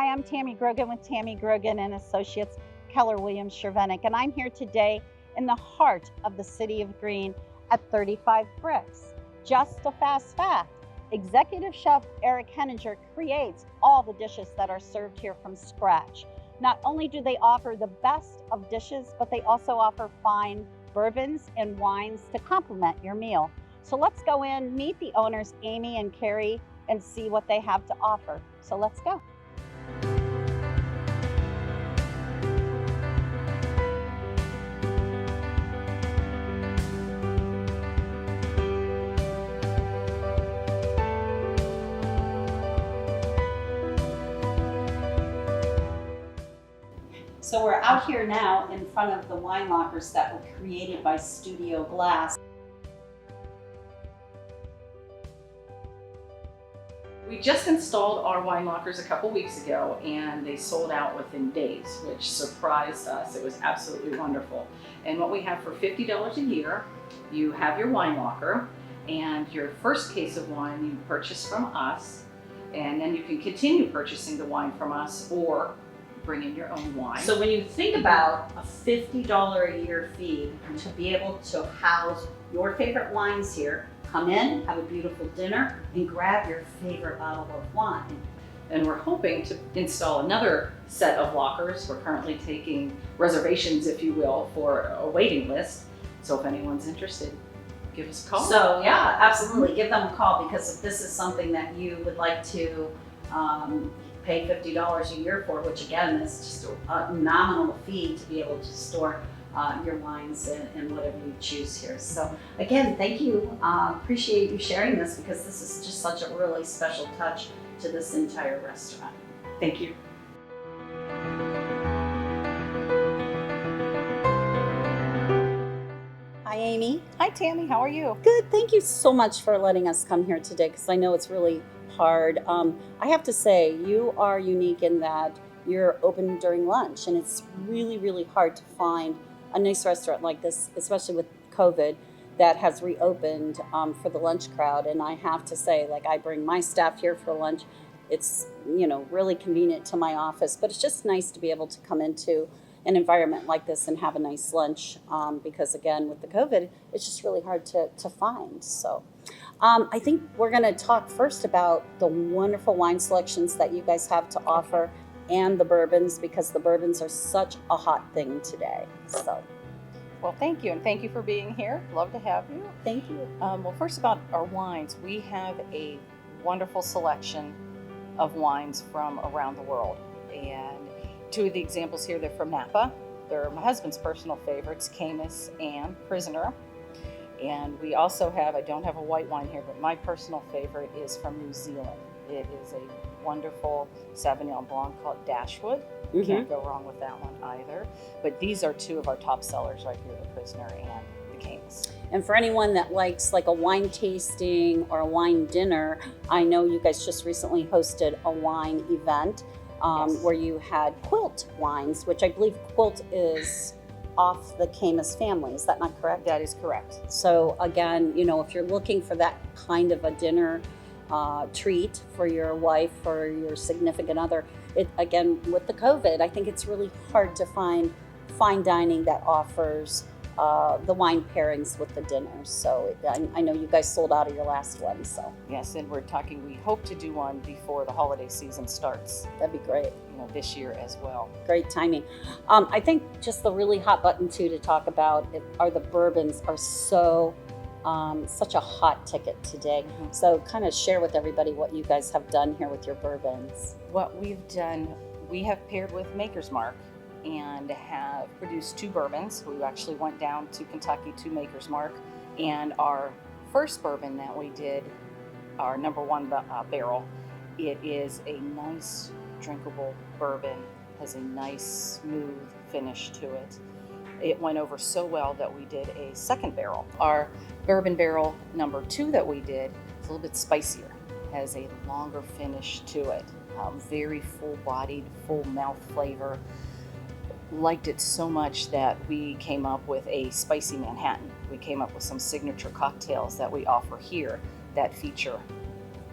Hi, I'm Tammy Grogan with Tammy Grogan and Associates, Keller Williams Chervenick, and I'm here today in the heart of the city of Green at 35 Brix. Just a fast fact, Executive Chef Eric Henninger creates all the dishes that are served here from scratch. Not only do they offer the best of dishes, but they also offer fine bourbons and wines to complement your meal. So let's go in, meet the owners, Amy and Carrie, and see what they have to offer. So let's go. So we're out here now in front of the wine lockers that were created by Studio Glass. We just installed our wine lockers a couple weeks ago and they sold out within days, which surprised us. It was absolutely wonderful. And what we have for $50 a year, you have your wine locker and your first case of wine you purchase from us, and then you can continue purchasing the wine from us or bring in your own wine. So when you think about a $50 a year fee to be able to house your favorite wines here, come in, have a beautiful dinner, and grab your favorite bottle of wine. And we're hoping to install another set of lockers. We're currently taking reservations, if you will, for a waiting list. So if anyone's interested, give us a call. So yeah, absolutely, give them a call, because if this is something that you would like to pay $50 a year for, which again is just a nominal fee to be able to store your wines and whatever you choose here. So again, thank you. Appreciate you sharing this, because this is just such a really special touch to this entire restaurant. Thank you. Hi, Amy. Hi, Tammy. How are you? Good. Thank you so much for letting us come here today, because I know it's really hard. I have to say, you are unique in that you're open during lunch, and it's really, really hard to find a nice restaurant like this, especially with COVID, that has reopened for the lunch crowd. And I have to say, like, I bring my staff here for lunch. It's, really convenient to my office, but it's just nice to be able to come into an environment like this and have a nice lunch, because again, with the COVID, it's just really hard to find. So I think we're going to talk first about the wonderful wine selections that you guys have to offer, and the bourbons, because the bourbons are such a hot thing today. So, Well, thank you, and thank you for being here. Love to have you. thank you. Well, first about our wines, we have a wonderful selection of wines from around the world. And two of the examples here, they're from Napa. They're my husband's personal favorites, Camus and Prisoner. And we also have, I don't have a white wine here, but my personal favorite is from New Zealand. It is a wonderful Sauvignon Blanc called Dashwood. You can't go wrong with that one either. But these are two of our top sellers right here, the Prisoner and the Camus. And for anyone that likes like a wine tasting or a wine dinner, I know you guys just recently hosted a wine event Yes. where you had Quilt wines, which I believe Quilt is off the Camus family. Is that not correct? That is correct. So again, if you're looking for that kind of a dinner treat for your wife or your significant other, it again, with the COVID, I think it's really hard to find fine dining that offers the wine pairings with the dinners. So I know you guys sold out of your last one, so Yes, and we hope to do one before the holiday season starts, that'd be great. this year as well. Great timing. I think just the really hot button too to talk about are the bourbons are so such a hot ticket today. Mhm. So kind of share with everybody what you guys have done here with your bourbons. What we've done, we have paired with Maker's Mark and have produced two bourbons. We actually went down to Kentucky to Maker's Mark, and our first bourbon that we did, our number one barrel, it is a nice drinkable bourbon, has a nice smooth finish to it. It went over so well that we did a second barrel. Our bourbon barrel number two that we did is a little bit spicier, has a longer finish to it, very full-bodied, full mouth flavor. Liked it so much that we came up with a spicy Manhattan. We came up with some signature cocktails that we offer here that feature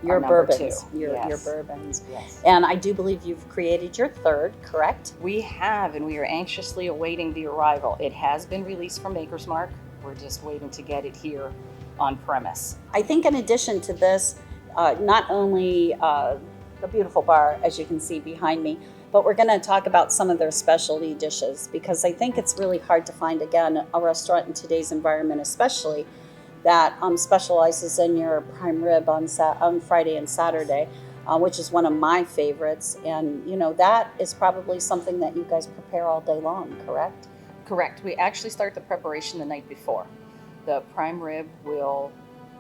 Your number bourbons, two. your Yes. bourbons. Yes. And I do believe you've created your third, correct? We have, and we are anxiously awaiting the arrival. It has been released from Maker's Mark. We're just waiting to get it here on premise. I think in addition to this, not only the beautiful bar, as you can see behind me, but we're going to talk about some of their specialty dishes, because I think it's really hard to find, again, a restaurant in today's environment especially, that specializes in your prime rib on Friday and Saturday, which is one of my favorites. And, you know, that is probably something that you guys prepare all day long, correct? Correct. We actually start the preparation the night before. The prime rib will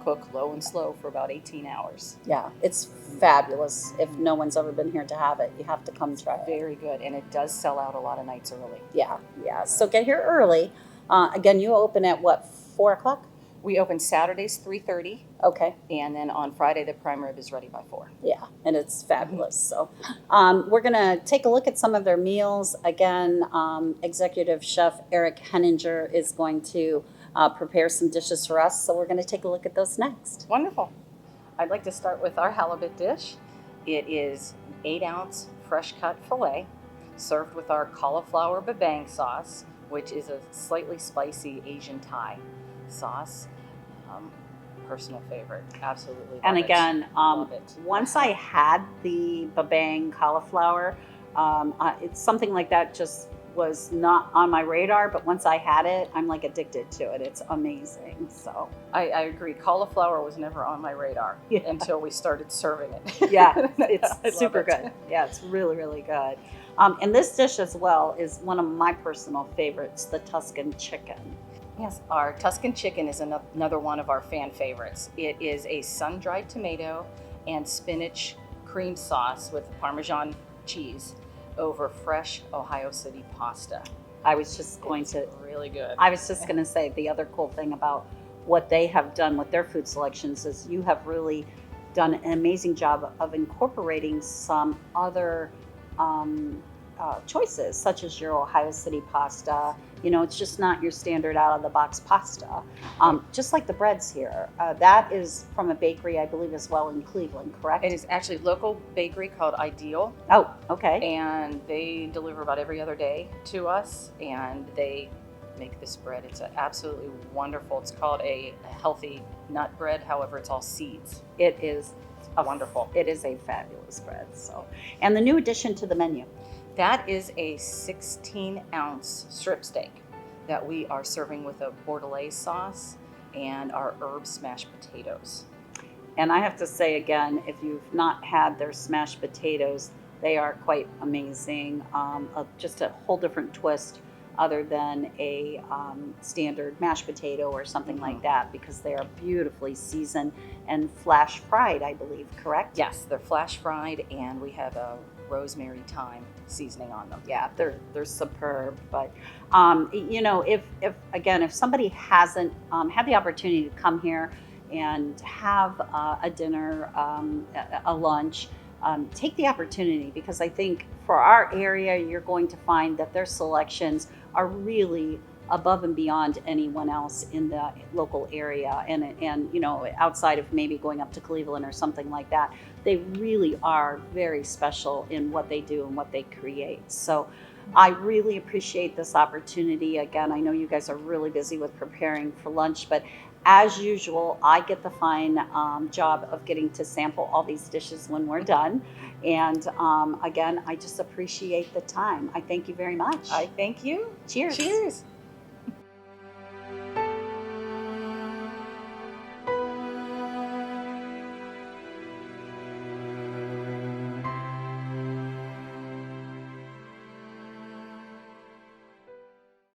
cook low and slow for about 18 hours. Yeah, it's fabulous. If no one's ever been here to have it, you have to come try it. Very good, and it does sell out a lot of nights early. Yeah. So get here early. Again, you open at what, 4 o'clock? We open Saturdays 3:30, Okay. and then on Friday the prime rib is ready by 4. Yeah, and it's fabulous. So we're going to take a look at some of their meals. Again, Executive Chef Eric Henninger is going to prepare some dishes for us. So we're going to take a look at those next. Wonderful. I'd like to start with our halibut dish. It is 8-ounce fresh cut filet served with our cauliflower babang sauce, which is a slightly spicy Asian Thai sauce. Personal favorite. Absolutely love And it. again, Love it. once I had the babang cauliflower, it's something like that just was not on my radar, but once I had it, I'm like addicted to it. It's amazing. So I agree. Cauliflower was never on my radar until we started serving it. yeah, it's I love super it. good. Yeah, it's really, really good. And this dish as well is one of my personal favorites, the Tuscan chicken. Yes, our Tuscan chicken is another one of our fan favorites. It is a sun-dried tomato and spinach cream sauce with Parmesan cheese over fresh Ohio City pasta. I was just going to Really good. I was just going to say the other cool thing about what they have done with their food selections is you have really done an amazing job of incorporating some other choices, such as your Ohio City pasta. You know, it's just not your standard out of the box pasta. Just like the breads here. That is from a bakery, I believe, as well in Cleveland, correct? It is actually a local bakery called Ideal, Oh, okay. and they deliver about every other day to us, and they make this bread. It's absolutely wonderful. It's called a healthy nut bread. However, it's all seeds. It is Wonderful. It is a fabulous bread. So, and the new addition to the menu. That is a 16-ounce strip steak that we are serving with a bordelaise sauce and our herb smashed potatoes. And I have to say again, if you've not had their smashed potatoes, they are quite amazing. Just a whole different twist other than a standard mashed potato or something like that, because they are beautifully seasoned and flash fried, I believe, correct? Yes, they're flash fried, and we have a rosemary thyme seasoning on them. Yeah, they're superb. But you know, if somebody hasn't had the opportunity to come here and have a dinner, a lunch, take the opportunity, because I think for our area, you're going to find that their selections are really above and beyond anyone else in the local area, and you know, outside of maybe going up to Cleveland or something like that. They really are very special in what they do and what they create. So I really appreciate this opportunity. Again, I know you guys are really busy with preparing for lunch, but as usual, I get the fine job of getting to sample all these dishes when we're done. And again, I just appreciate the time. I thank you very much. I thank you. Cheers. Cheers.